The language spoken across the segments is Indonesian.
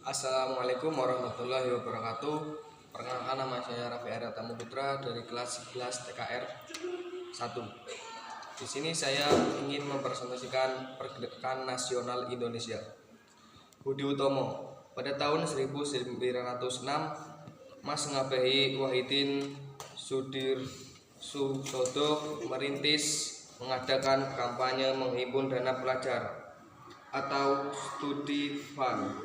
Assalamualaikum warahmatullahi wabarakatuh. Perkenalkan, nama saya Raffi Arya Tamu Putra dari kelas 11 TKR 1. Di sini saya ingin mempresentasikan pergerakan nasional Indonesia. Budi Utomo. Pada tahun 1906, Mas Ngabehi Wahidin Sudirsusodo merintis mengadakan kampanye menghimpun dana pelajar atau studi fund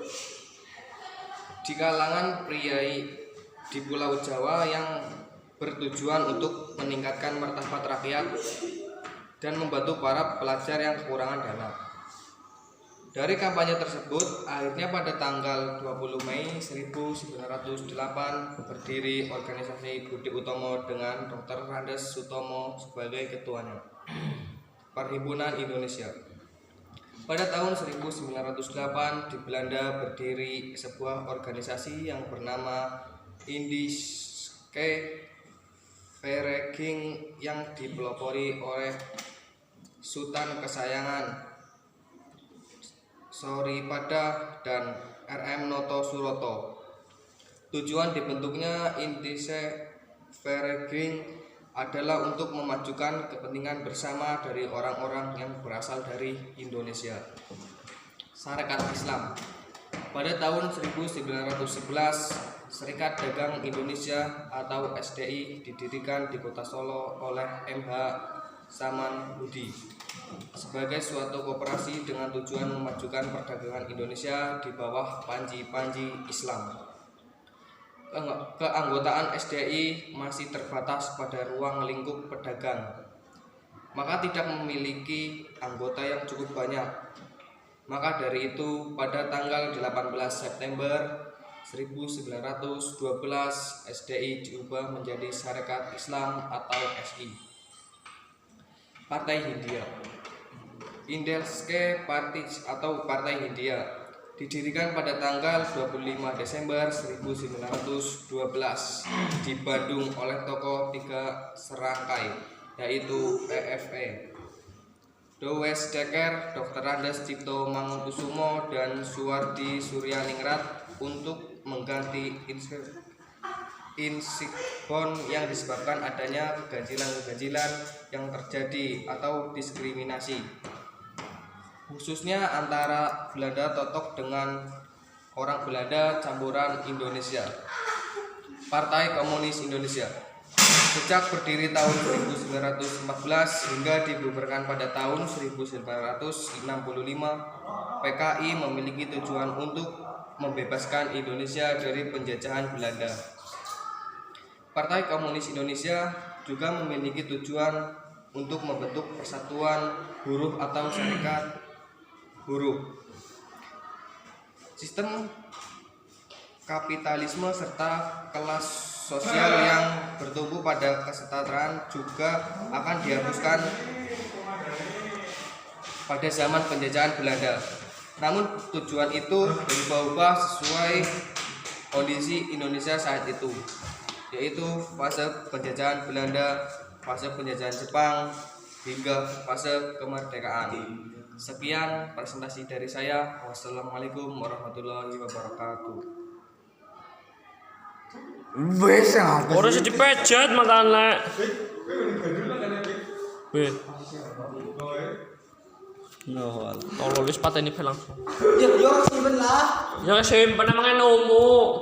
di kalangan priai di Pulau Jawa yang bertujuan untuk meningkatkan martabat rakyat dan membantu para pelajar yang kekurangan dana. Dari kampanye tersebut, akhirnya pada tanggal 20 Mei 1908 berdiri organisasi Budi Utomo dengan Dr. Randes Sutomo sebagai ketuanya, Perhimpunan Indonesia. Pada tahun 1908 di Belanda berdiri sebuah organisasi yang bernama Indische Vereniging yang dipelopori oleh Sultan kesayangan Soripada dan R.M. Noto Suroto. Tujuan dibentuknya Indische Vereniging adalah untuk memajukan kepentingan bersama dari orang-orang yang berasal dari Indonesia. Sarekat Islam. Pada tahun 1911, Serikat Dagang Indonesia atau SDI didirikan di Kota Solo oleh M.H. Samanhudi sebagai suatu koperasi dengan tujuan memajukan perdagangan Indonesia di bawah panji-panji Islam. Keanggotaan SDI masih terbatas pada ruang lingkup pedagang, maka tidak memiliki anggota yang cukup banyak. Maka dari itu, pada tanggal 18 September 1912, SDI diubah menjadi Sarekat Islam atau SI. Partai Hindia. Indische Party atau Partai Hindia didirikan pada tanggal 25 Desember 1912 di Bandung oleh tokoh tiga serangkai, yaitu PFE, Dowes Dekker, Dr. Randes Cipto Mangunkusumo, dan Suwardi Suryaningrat untuk mengganti insigbon yang disebabkan adanya keganjilan-keganjilan yang terjadi atau diskriminasi, khususnya antara Belanda Totok dengan orang Belanda campuran Indonesia. Partai Komunis Indonesia. Sejak berdiri tahun 1914 hingga dibubarkan pada tahun 1965, PKI memiliki tujuan untuk membebaskan Indonesia dari penjajahan Belanda. Partai Komunis Indonesia juga memiliki tujuan untuk membentuk persatuan buruh atau serikat buruh. Sistem kapitalisme serta kelas sosial yang bertumbuh pada kesetaraan juga akan dihapuskan pada zaman penjajahan Belanda. Namun tujuan itu berubah-ubah sesuai kondisi Indonesia saat itu, yaitu fase penjajahan Belanda, fase penjajahan Jepang, hingga fase kemerdekaan. Sekian presentasi dari saya. Wassalamualaikum warahmatullahi wabarakatuh. Ora sing dipejat makane. Weh. No, tolong wis pateni langsung. Ya, yo simpen lah. Ya simpen emang nomu.